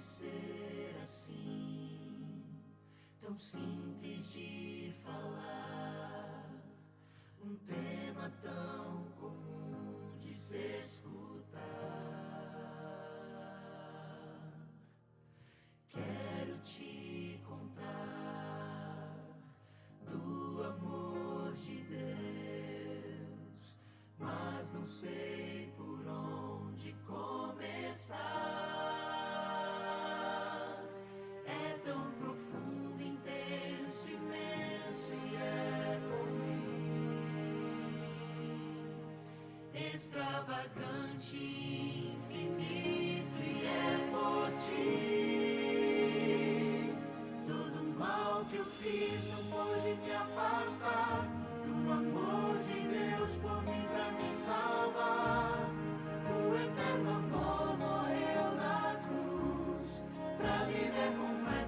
ser assim, tão simples de falar, um tema tão comum de se escutar. Quero te contar do amor de Deus, mas não sei por onde começar. É tão profundo, intenso, imenso e é por mim, extravagante, infinito e é por ti. Todo mal que eu fiz não pode me afastar do amor de Deus por mim pra me salvar. O eterno amor morreu na cruz pra viver completo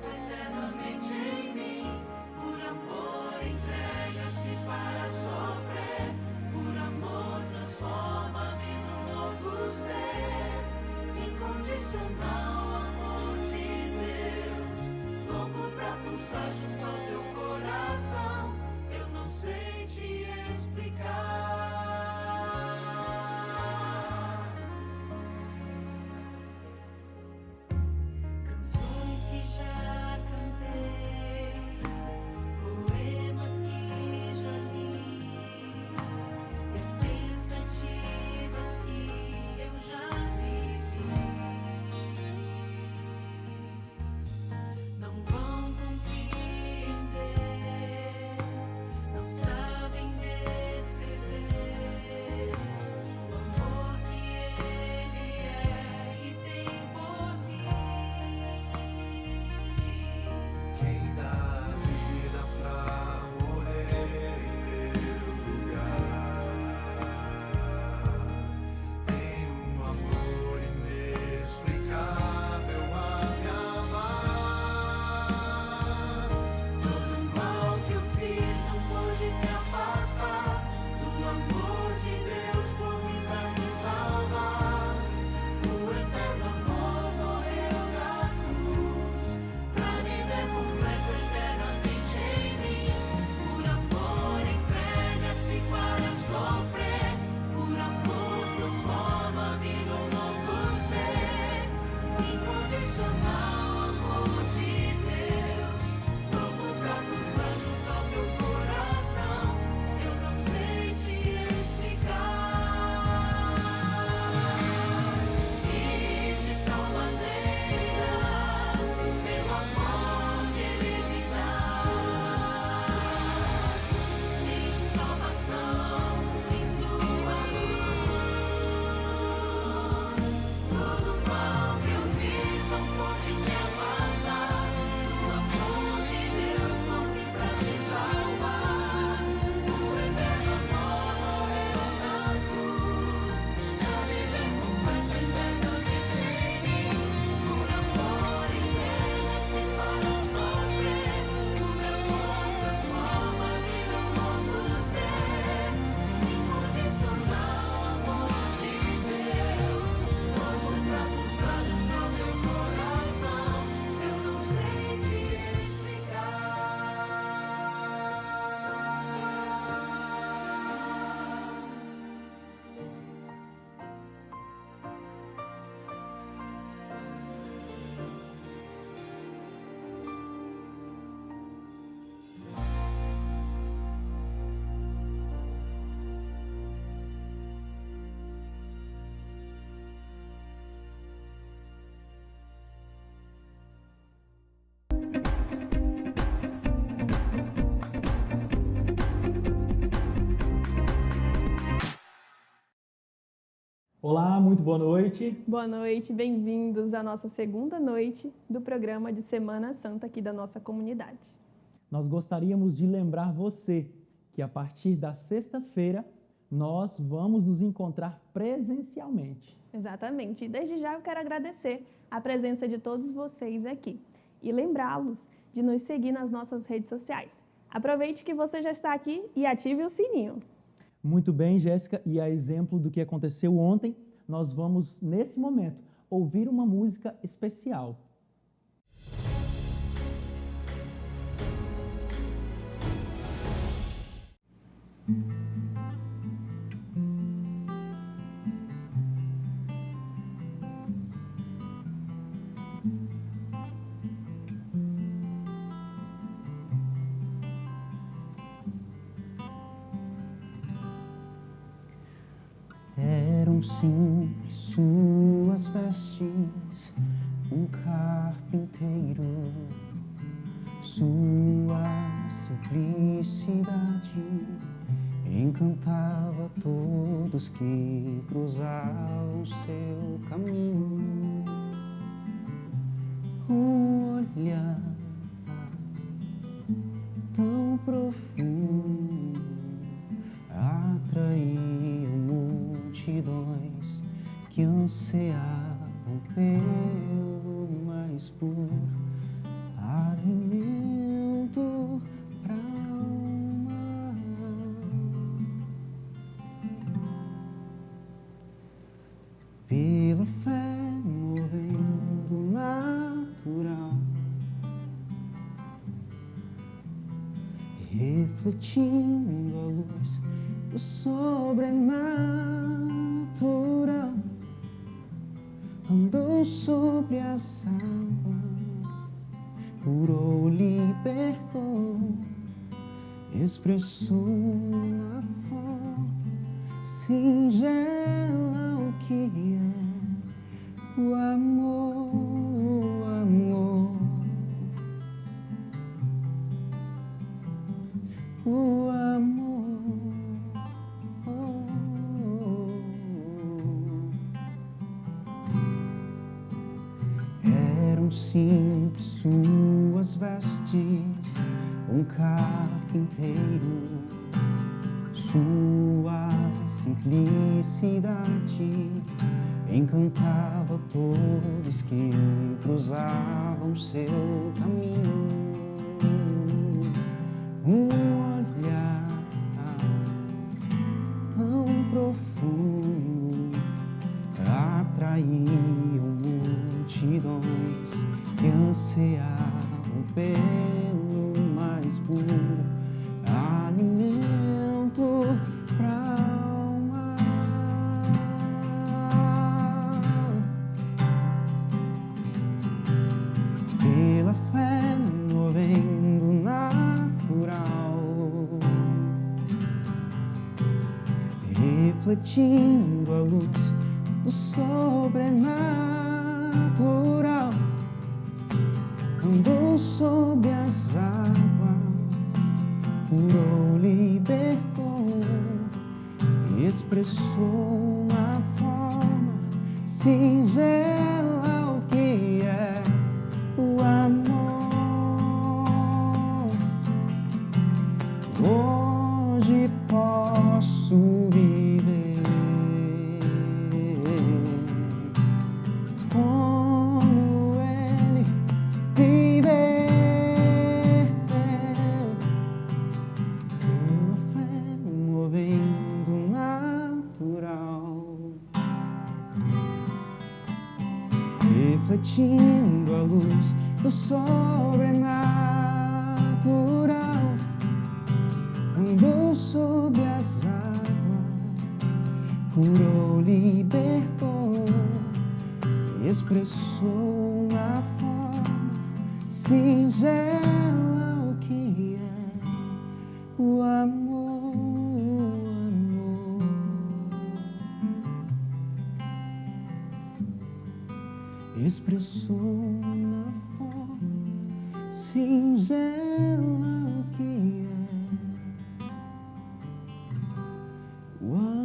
Olá, muito boa noite. Boa noite, bem-vindos à nossa segunda noite do programa de Semana Santa aqui da nossa comunidade. Nós gostaríamos de lembrar você que a partir da sexta-feira nós vamos nos encontrar presencialmente. Exatamente, e desde já eu quero agradecer a presença de todos vocês aqui e lembrá-los de nos seguir nas nossas redes sociais. Aproveite que você já está aqui e ative o sininho. Muito bem, Jéssica, e a exemplo do que aconteceu ontem, nós vamos, nesse momento, ouvir uma música especial. Eram simples suas vestes, um carpinteiro. Sua simplicidade encantava todos que cruzavam seu caminho. Um olhar tão profundo atraía multidões que ansiavam pelo mais puro alimento pra alma. Pela fé movendo o natural, refletindo a luz do sobrenatural, andou sobre as águas, curou, libertou, expressou na forma singela o que é o amor, o amor, o amor. Eram simples suas vestes, um carpinteiro. Sua simplicidade encantava todos que cruzavam seu caminho. Um olhar tão profundo atraía multidões que ansiavam pelo mais puro alimento pra alma. Pela fé movendo o natural, refletindo a luz do sobrenatural, andou sobre as águas, curou, libertou, expressou na forma singela o que é o amor. Hoje posso viver como ele viveu, pela fé movendo o natural, refletindo a luz do sobrenatural, andou sobre as águas, curou, libertou, expressou na forma singela o que é o amor, amor. Expressou na forma singela o que é o amor.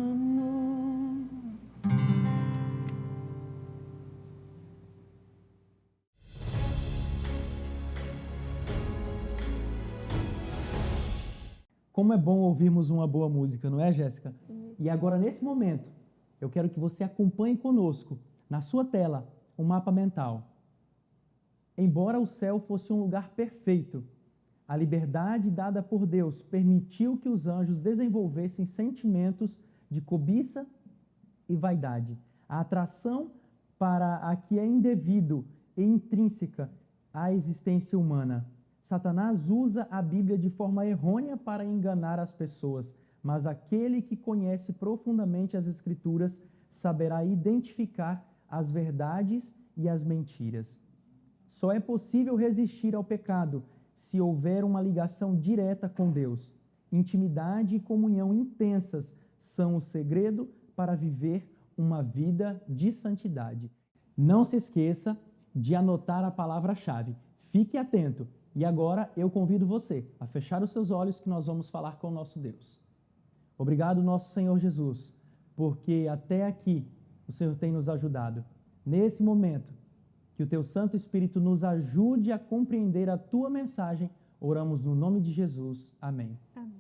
Como é bom ouvirmos uma boa música, não é, Jéssica? E agora, nesse momento, eu quero que você acompanhe conosco, na sua tela, um mapa mental. Embora o céu fosse um lugar perfeito, a liberdade dada por Deus permitiu que os anjos desenvolvessem sentimentos de cobiça e vaidade. A atração para a que é indevido e intrínseca à existência humana. Satanás usa a Bíblia de forma errônea para enganar as pessoas, mas aquele que conhece profundamente as Escrituras saberá identificar as verdades e as mentiras. Só é possível resistir ao pecado se houver uma ligação direta com Deus. Intimidade e comunhão intensas são o segredo para viver uma vida de santidade. Não se esqueça de anotar a palavra-chave. Fique atento. E agora eu convido você a fechar os seus olhos que nós vamos falar com o nosso Deus. Obrigado, nosso Senhor Jesus, porque até aqui o Senhor tem nos ajudado. Nesse momento, que o Teu Santo Espírito nos ajude a compreender a Tua mensagem. Oramos no nome de Jesus. Amém. Amém.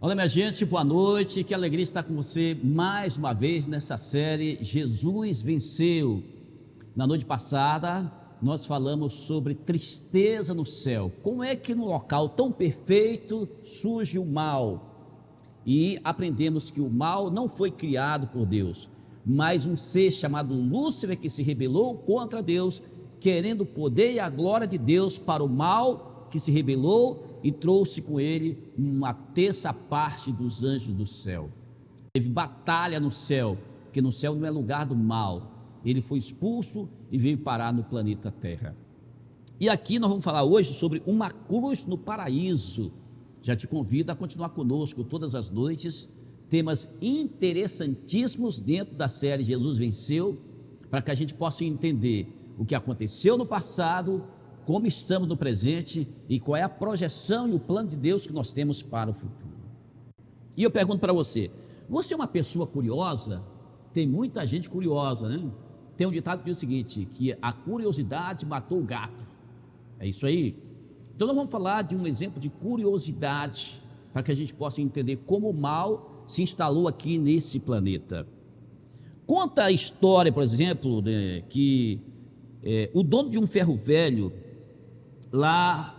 Olá, minha gente, boa noite, que alegria estar com você mais uma vez nessa série Jesus Venceu. Na noite passada, nós falamos sobre tristeza no céu, como é que num local tão perfeito surge o mal, e aprendemos que o mal não foi criado por Deus, mas um ser chamado Lúcifer que se rebelou contra Deus, querendo o poder e a glória de Deus para o mal que se rebelou e trouxe com ele uma terça parte dos anjos do céu. Teve batalha no céu, porque no céu não é lugar do mal. Ele foi expulso e veio parar no planeta Terra. E aqui nós vamos falar hoje sobre uma cruz no paraíso. Já te convido a continuar conosco todas as noites, temas interessantíssimos dentro da série Jesus Venceu, para que a gente possa entender o que aconteceu no passado, como estamos no presente e qual é a projeção e o plano de Deus que nós temos para o futuro. E eu pergunto para você, você é uma pessoa curiosa? Tem muita gente curiosa, né? Tem um ditado que diz o seguinte, que a curiosidade matou o gato. É isso aí? Então nós vamos falar de um exemplo de curiosidade, para que a gente possa entender como o mal se instalou aqui nesse planeta. Conta a história, por exemplo, né, que o dono de um ferro velho, lá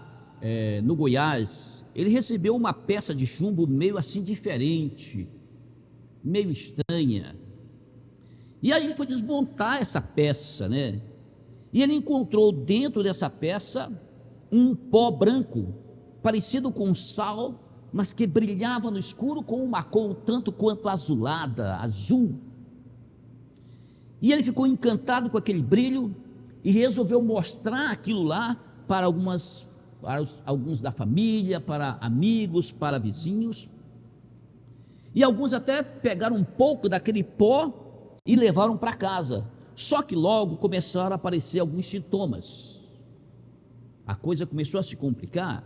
no Goiás, ele recebeu uma peça de chumbo meio assim diferente, meio estranha. E aí ele foi desmontar essa peça, né? E ele encontrou dentro dessa peça um pó branco, parecido com sal, mas que brilhava no escuro com uma cor tanto quanto azulada, azul. E ele ficou encantado com aquele brilho e resolveu mostrar aquilo lá para alguns da família, para amigos, para vizinhos. E alguns até pegaram um pouco daquele pó e levaram para casa. Só que logo começaram a aparecer alguns sintomas. A coisa começou a se complicar.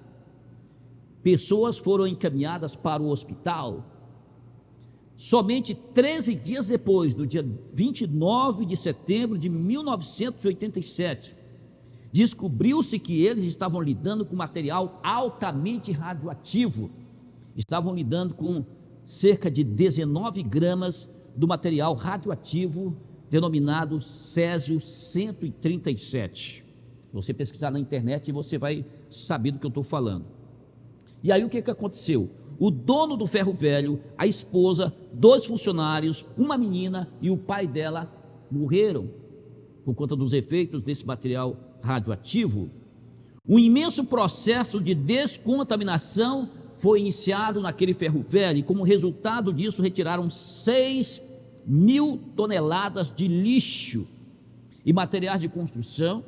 Pessoas foram encaminhadas para o hospital. Somente 13 dias depois, no dia 29 de setembro de 1987, descobriu-se que eles estavam lidando com material altamente radioativo. Estavam lidando com cerca de 19 gramas do material radioativo denominado Césio-137. Você pesquisar na internet e você vai saber do que eu estou falando. E aí o que aconteceu? O dono do ferro velho, a esposa, 2 funcionários, uma menina e o pai dela morreram por conta dos efeitos desse material radioativo. Um imenso processo de descontaminação foi iniciado naquele ferro velho e como resultado disso retiraram 6.000 toneladas de lixo e materiais de construção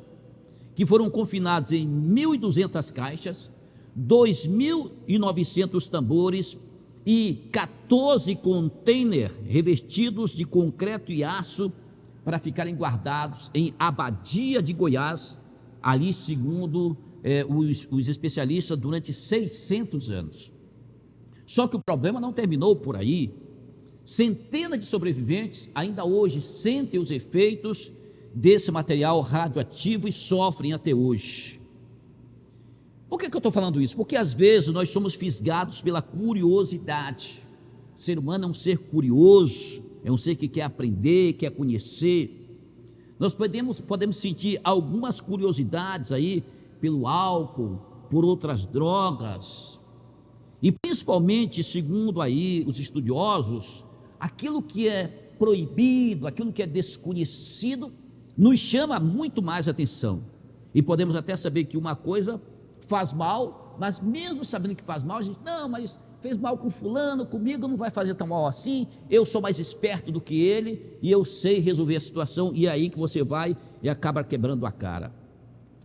que foram confinados em 1.200 caixas, 2.900 tambores e 14 containers revestidos de concreto e aço para ficarem guardados em Abadia de Goiás, ali segundo os especialistas, durante 600 anos. Só que o problema não terminou por aí. Centenas de sobreviventes ainda hoje sentem os efeitos desse material radioativo e sofrem até hoje. Por que eu estou falando isso? Porque às vezes nós somos fisgados pela curiosidade. O ser humano é um ser curioso, é um ser que quer aprender, quer conhecer. Nós podemos sentir algumas curiosidades aí pelo álcool, por outras drogas, e principalmente, segundo aí os estudiosos, aquilo que é proibido, aquilo que é desconhecido, nos chama muito mais atenção. E podemos até saber que uma coisa faz mal, mas mesmo sabendo que faz mal, a gente, não, mas fez mal com fulano, comigo não vai fazer tão mal assim, eu sou mais esperto do que ele, e eu sei resolver a situação, e é aí que você vai e acaba quebrando a cara.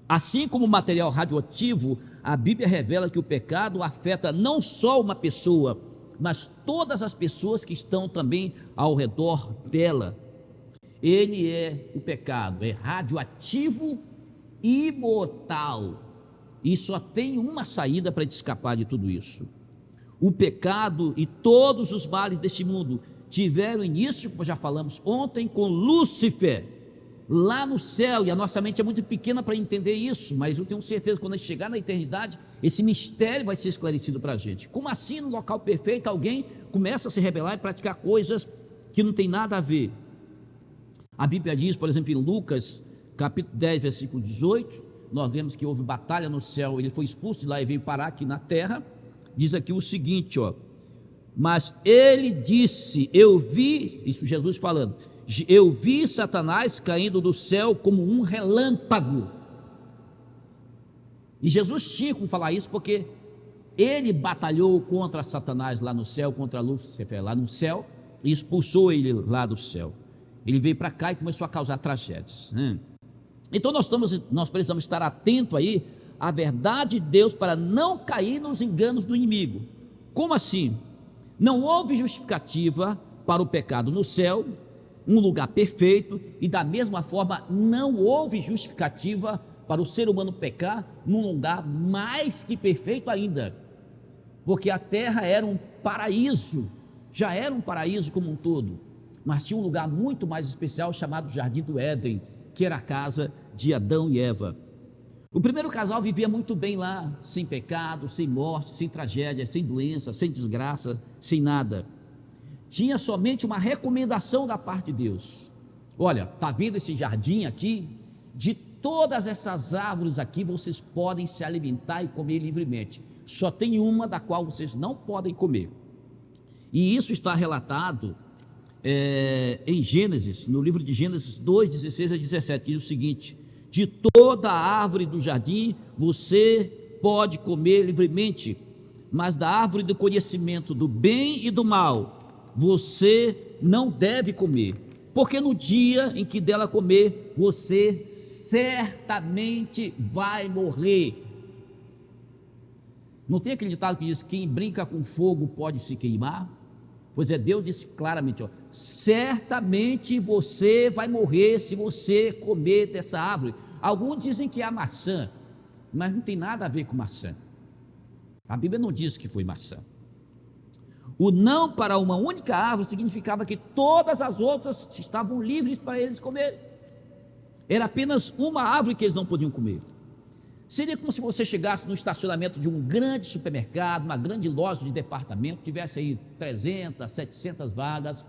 Assim como o material radioativo, a Bíblia revela que o pecado afeta não só uma pessoa, mas todas as pessoas que estão também ao redor dela. Ele o pecado é radioativo e mortal, e só tem uma saída para te escapar de tudo isso. O pecado e todos os males deste mundo tiveram início, como já falamos ontem, com Lúcifer, lá no céu, e a nossa mente é muito pequena para entender isso, mas eu tenho certeza que quando a gente chegar na eternidade, esse mistério vai ser esclarecido para a gente. Como assim, no local perfeito, alguém começa a se rebelar e praticar coisas que não tem nada a ver? A Bíblia diz, por exemplo, em Lucas, capítulo 10, versículo 18, nós vemos que houve batalha no céu, ele foi expulso de lá e veio parar aqui na terra. Diz aqui o seguinte, mas ele disse, eu vi, isso Jesus falando, eu vi Satanás caindo do céu como um relâmpago. E Jesus tinha como falar isso porque ele batalhou contra Satanás lá no céu, contra Lúcifer lá no céu, e expulsou ele lá do céu. Ele veio para cá e começou a causar tragédias, né? Então nós precisamos estar atentos aí à verdade de Deus para não cair nos enganos do inimigo. Como assim? Não houve justificativa para o pecado no céu, um lugar perfeito, e da mesma forma não houve justificativa para o ser humano pecar num lugar mais que perfeito ainda, porque a terra era um paraíso, já era um paraíso como um todo, mas tinha um lugar muito mais especial chamado Jardim do Éden, que era a casa de Adão e Eva. O primeiro casal vivia muito bem lá, sem pecado, sem morte, sem tragédia, sem doença, sem desgraça, sem nada. Tinha somente uma recomendação da parte de Deus. Olha, está vendo esse jardim aqui? De todas essas árvores aqui vocês podem se alimentar e comer livremente. Só tem uma da qual vocês não podem comer. E isso está relatado em Gênesis, no livro de Gênesis 2, 16 a 17, que diz o seguinte: de toda a árvore do jardim você pode comer livremente, mas da árvore do conhecimento do bem e do mal você não deve comer, porque no dia em que dela comer, você certamente vai morrer. Não tem aquele ditado que diz: quem brinca com fogo pode se queimar? Pois Deus disse claramente, certamente você vai morrer se você comer dessa árvore. Alguns dizem que é a maçã, mas não tem nada a ver com maçã. A Bíblia não diz que foi maçã. O não para uma única árvore significava que todas as outras estavam livres para eles comer. Era apenas uma árvore que eles não podiam comer. Seria como se você chegasse no estacionamento de um grande supermercado, uma grande loja de departamento, tivesse aí 300, 700 vagas,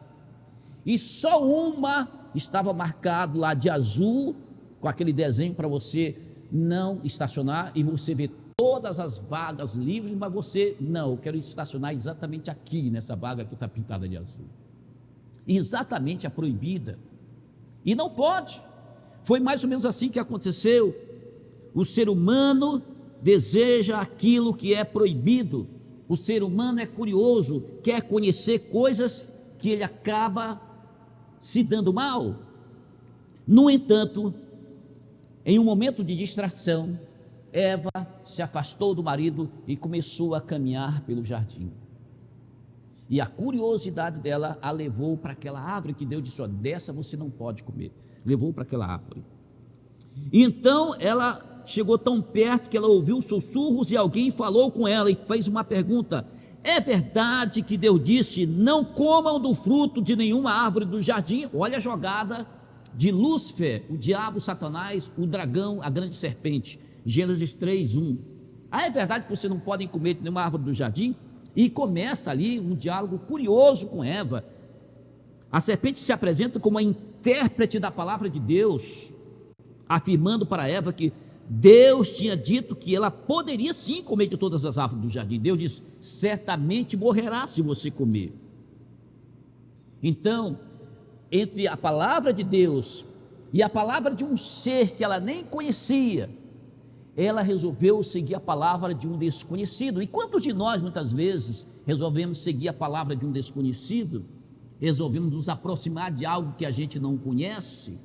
e só uma estava marcado lá de azul, com aquele desenho para você não estacionar, e você vê todas as vagas livres, mas você, não, eu quero estacionar exatamente aqui, nessa vaga que está pintada de azul. Exatamente a proibida. E não pode. Foi mais ou menos assim que aconteceu. O ser humano deseja aquilo que é proibido. O ser humano é curioso, quer conhecer coisas que ele acaba se dando mal. No entanto, em um momento de distração, Eva se afastou do marido e começou a caminhar pelo jardim. E a curiosidade dela a levou para aquela árvore que Deus disse: dessa você não pode comer. Levou para aquela árvore. Então ela chegou tão perto que ela ouviu sussurros e alguém falou com ela e fez uma pergunta: é verdade que Deus disse: não comam do fruto de nenhuma árvore do jardim? Olha a jogada de Lúcifer, o diabo, Satanás, o dragão, a grande serpente. Gênesis 3:1. É verdade que você não pode comer nenhuma árvore do jardim? E começa ali um diálogo curioso com Eva. A serpente se apresenta como a intérprete da palavra de Deus, afirmando para Eva que Deus tinha dito que ela poderia sim comer de todas as árvores do jardim. Deus disse: certamente morrerá se você comer. Então, entre a palavra de Deus e a palavra de um ser que ela nem conhecia, ela resolveu seguir a palavra de um desconhecido. E quantos de nós muitas vezes resolvemos seguir a palavra de um desconhecido? Resolvemos nos aproximar de algo que a gente não conhece,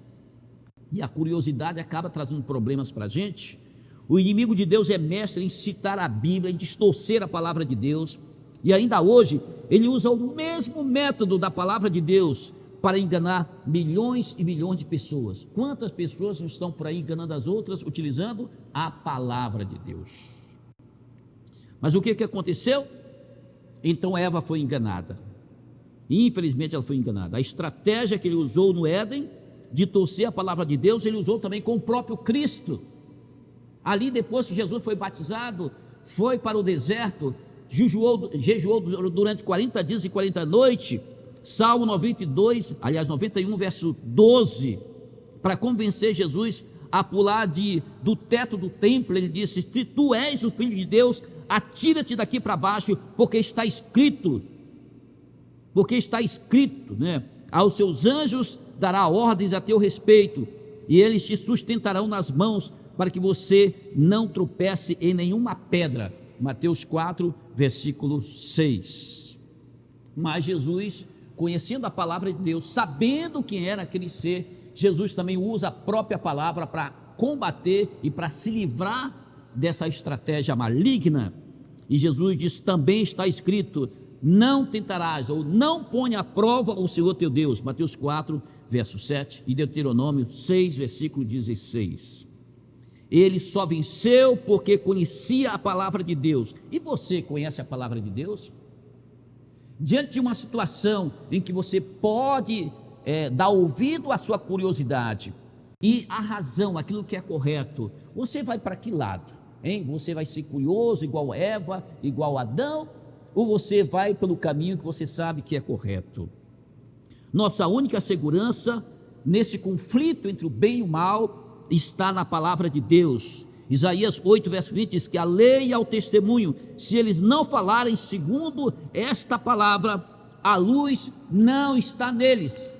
e a curiosidade acaba trazendo problemas para a gente. O inimigo de Deus é mestre em citar a Bíblia, em distorcer a palavra de Deus, e ainda hoje ele usa o mesmo método da palavra de Deus para enganar milhões e milhões de pessoas. Quantas pessoas não estão por aí enganando as outras, utilizando a palavra de Deus? Mas o que aconteceu? Então Eva foi enganada. Infelizmente ela foi enganada. A estratégia que ele usou no Éden, de torcer a palavra de Deus, ele usou também com o próprio Cristo. Ali, depois que Jesus foi batizado, foi para o deserto, jejuou durante 40 dias e 40 noites, Salmo 92, aliás 91, verso 12, para convencer Jesus a pular do teto do templo. Ele disse: se tu és o Filho de Deus, atira-te daqui para baixo, porque está escrito, né? Aos seus anjos dará ordens a teu respeito, e eles te sustentarão nas mãos, para que você não tropece em nenhuma pedra. Mateus 4, versículo 6. Mas Jesus, conhecendo a palavra de Deus, sabendo quem era aquele ser, Jesus também usa a própria palavra para combater e para se livrar dessa estratégia maligna. E Jesus diz: também está escrito: não tentarás, ou não ponha à prova o Senhor teu Deus. Mateus 4, verso 7, e Deuteronômio 6, versículo 16. Ele só venceu porque conhecia a palavra de Deus. E você conhece a palavra de Deus? Diante de uma situação em que você pode dar ouvido à sua curiosidade e a razão, aquilo que é correto, você vai para que lado? Hein? Você vai ser curioso igual Eva, igual Adão, ou você vai pelo caminho que você sabe que é correto? Nossa única segurança nesse conflito entre o bem e o mal está na palavra de Deus. Isaías 8, verso 20 diz que a lei e ao testemunho, se eles não falarem segundo esta palavra, a luz não está neles.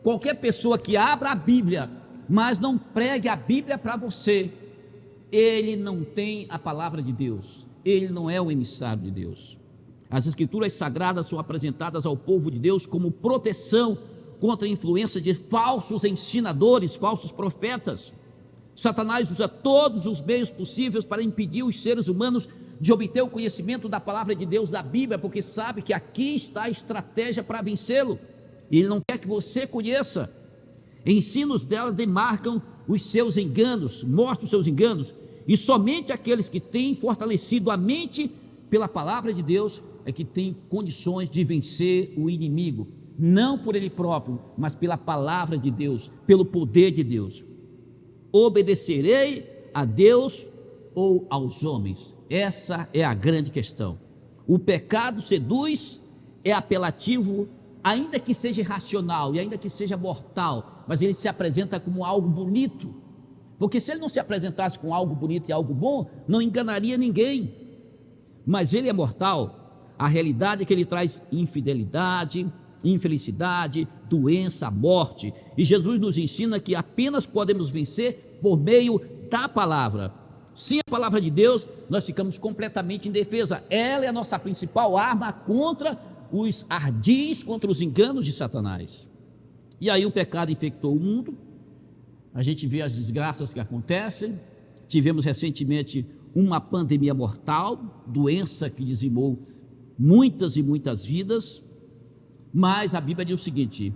Qualquer pessoa que abra a Bíblia, mas não pregue a Bíblia para você, ele não tem a palavra de Deus, ele não é o emissário de Deus. As escrituras sagradas são apresentadas ao povo de Deus como proteção contra a influência de falsos ensinadores, falsos profetas. Satanás usa todos os meios possíveis para impedir os seres humanos de obter o conhecimento da palavra de Deus, da Bíblia, porque sabe que aqui está a estratégia para vencê-lo, e ele não quer que você conheça. Ensinos dela demarcam os seus enganos, mostram os seus enganos, e somente aqueles que têm fortalecido a mente pela palavra de Deus é que têm condições de vencer o inimigo, não por ele próprio, mas pela palavra de Deus, pelo poder de Deus. Obedecerei a Deus ou aos homens? Essa é a grande questão. O pecado seduz, é apelativo, ainda que seja irracional e ainda que seja mortal, mas ele se apresenta como algo bonito, porque se ele não se apresentasse com algo bonito e algo bom, não enganaria ninguém. Mas ele é mortal. A realidade é que ele traz infidelidade, infelicidade, doença, morte, e Jesus nos ensina que apenas podemos vencer por meio da palavra. Sem a palavra de Deus, nós ficamos completamente indefesa. Ela é a nossa principal arma contra os ardis, contra os enganos de Satanás. E aí o pecado infectou o mundo, a gente vê as desgraças que acontecem. Tivemos recentemente uma pandemia mortal, doença que dizimou muitas e muitas vidas. Mas a Bíblia diz o seguinte: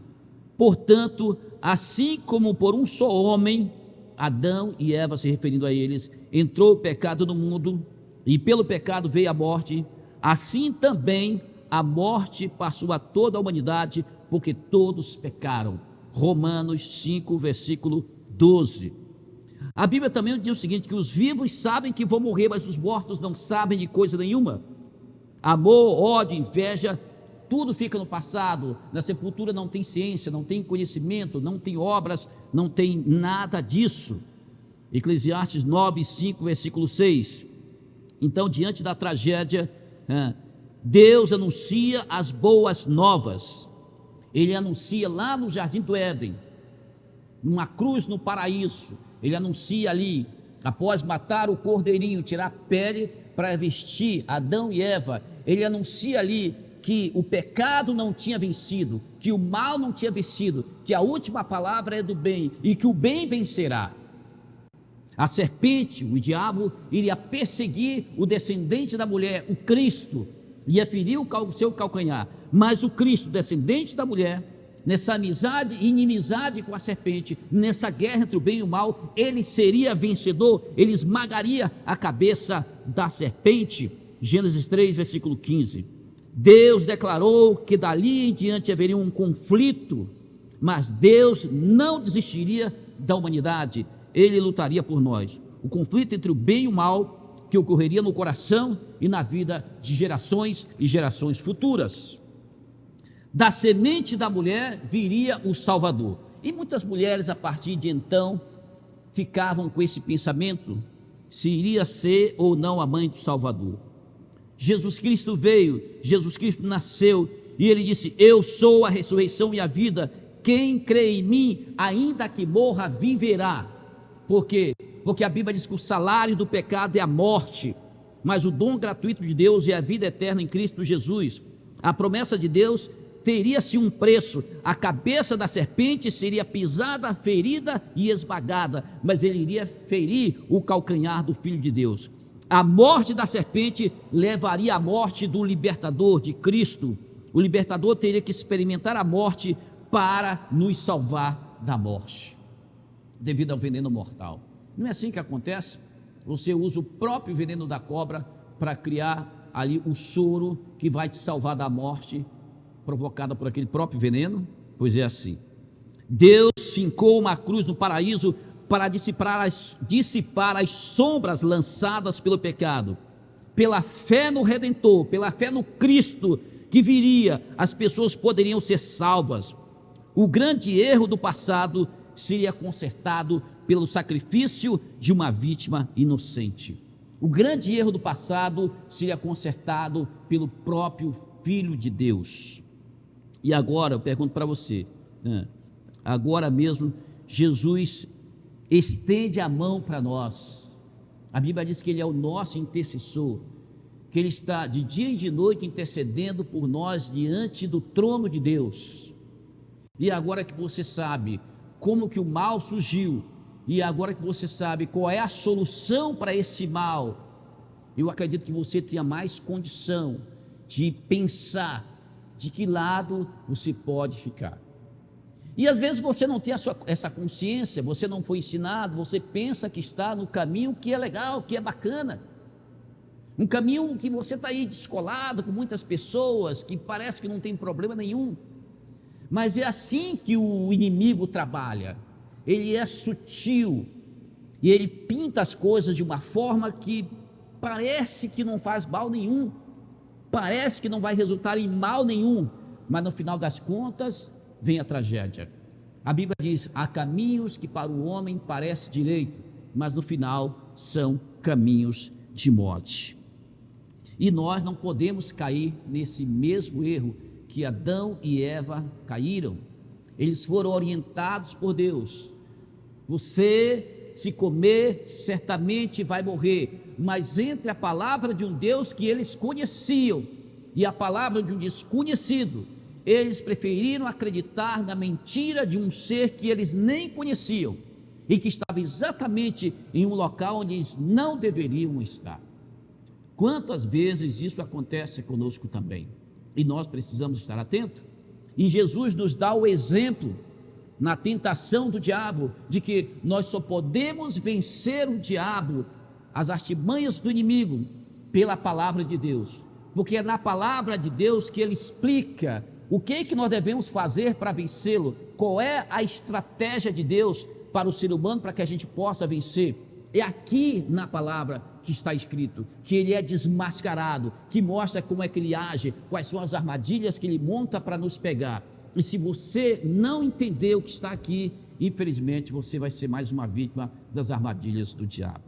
portanto, assim como por um só homem, Adão e Eva, se referindo a eles, entrou o pecado no mundo, e pelo pecado veio a morte, assim também a morte passou a toda a humanidade, porque todos pecaram. Romanos 5, versículo 12. A Bíblia também diz o seguinte, que os vivos sabem que vão morrer, mas os mortos não sabem de coisa nenhuma. Amor, ódio, inveja, tudo fica no passado. Na sepultura não tem ciência, não tem conhecimento, não tem obras, não tem nada disso. Eclesiastes 9, 5, versículo 6. Então, diante da tragédia, Deus anuncia as boas novas. Ele anuncia lá no Jardim do Éden, numa cruz no paraíso. Ele anuncia ali, após matar o cordeirinho, tirar a pele para vestir Adão e Eva, ele anuncia ali que o pecado não tinha vencido, que o mal não tinha vencido, que a última palavra é do bem e que o bem vencerá. A serpente, o diabo, iria perseguir o descendente da mulher, o Cristo, ia ferir o seu calcanhar, mas o Cristo, descendente da mulher, nessa amizade e inimizade com a serpente, nessa guerra entre o bem e o mal, ele seria vencedor, ele esmagaria a cabeça da serpente. Gênesis 3, versículo 15. Deus declarou que dali em diante haveria um conflito, mas Deus não desistiria da humanidade, ele lutaria por nós. O conflito entre o bem e o mal, que ocorreria no coração e na vida de gerações e gerações futuras. Da semente da mulher viria o Salvador. E muitas mulheres, a partir de então, ficavam com esse pensamento, se iria ser ou não a mãe do Salvador. Jesus Cristo veio, Jesus Cristo nasceu, e ele disse: eu sou a ressurreição e a vida, quem crê em mim, ainda que morra, viverá. Por quê? Porque a Bíblia diz que o salário do pecado é a morte, mas o dom gratuito de Deus é a vida eterna em Cristo Jesus. A promessa de Deus teria-se um preço, a cabeça da serpente seria pisada, ferida e esmagada, mas ele iria ferir o calcanhar do Filho de Deus. A morte da serpente levaria à morte do libertador, de Cristo. O libertador teria que experimentar a morte para nos salvar da morte, devido ao veneno mortal. Não é assim que acontece? Você usa o próprio veneno da cobra para criar ali o soro que vai te salvar da morte provocada por aquele próprio veneno? Pois é assim. Deus fincou uma cruz no paraíso para dissipar as sombras lançadas pelo pecado. Pela fé no Redentor, pela fé no Cristo que viria, as pessoas poderiam ser salvas. O grande erro do passado seria consertado pelo sacrifício de uma vítima inocente. O grande erro do passado seria consertado pelo próprio Filho de Deus. E agora eu pergunto para você, agora mesmo Jesus estende a mão para nós. A Bíblia diz que Ele é o nosso intercessor, que Ele está de dia e de noite intercedendo por nós diante do trono de Deus. E agora que você sabe como que o mal surgiu, e agora que você sabe qual é a solução para esse mal, eu acredito que você tenha mais condição de pensar de que lado você pode ficar. E às vezes você não tem essa consciência, você não foi ensinado, você pensa que está no caminho que é legal, que é bacana, um caminho que você está aí descolado com muitas pessoas, que parece que não tem problema nenhum, mas é assim que o inimigo trabalha. Ele é sutil, e ele pinta as coisas de uma forma que parece que não faz mal nenhum, parece que não vai resultar em mal nenhum, mas no final das contas vem a tragédia. A Bíblia diz: há caminhos que para o homem parece direito, mas no final são caminhos de morte. E nós não podemos cair nesse mesmo erro que Adão e Eva caíram. Eles foram orientados por Deus: você, se comer, certamente vai morrer. Mas entre a palavra de um Deus que eles conheciam e a palavra de um desconhecido, eles preferiram acreditar na mentira de um ser que eles nem conheciam e que estava exatamente em um local onde eles não deveriam estar. Quantas vezes isso acontece conosco também? E nós precisamos estar atentos. E Jesus nos dá o exemplo na tentação do diabo, de que nós só podemos vencer o diabo, as artimanhas do inimigo, pela palavra de Deus, porque é na palavra de Deus que ele explica O que nós devemos fazer para vencê-lo? Qual é a estratégia de Deus para o ser humano para que a gente possa vencer? É aqui na palavra que está escrito, que ele é desmascarado, que mostra como é que ele age, quais são as armadilhas que ele monta para nos pegar. E se você não entender o que está aqui, infelizmente você vai ser mais uma vítima das armadilhas do diabo.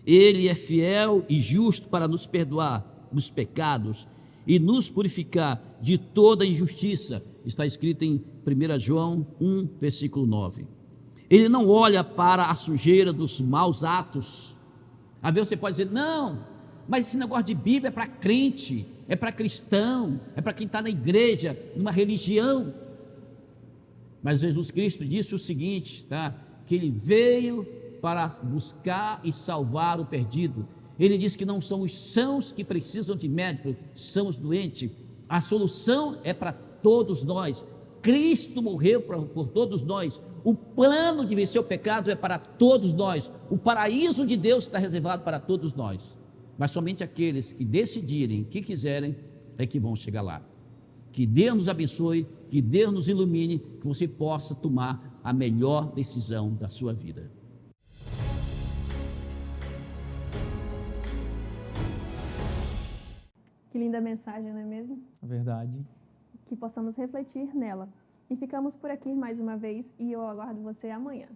Ele é fiel e justo para nos perdoar os pecados e nos purificar de toda injustiça. Está escrito em 1 João 1, versículo 9. Ele não olha para a sujeira dos maus atos. Às vezes você pode dizer, não, mas esse negócio de Bíblia é para crente, é para cristão, é para quem está na igreja, numa religião. Mas Jesus Cristo disse o seguinte, tá? Que ele veio para buscar e salvar o perdido. Ele disse que não são os sãos que precisam de médico, são os doentes. A solução é para todos nós. Cristo morreu por todos nós. O plano de vencer o pecado é para todos nós. O paraíso de Deus está reservado para todos nós. Mas somente aqueles que decidirem, que quiserem, é que vão chegar lá. Que Deus nos abençoe, que Deus nos ilumine, que você possa tomar a melhor decisão da sua vida. Que linda mensagem, não é mesmo? Verdade. Que possamos refletir nela. E ficamos por aqui mais uma vez e eu aguardo você amanhã.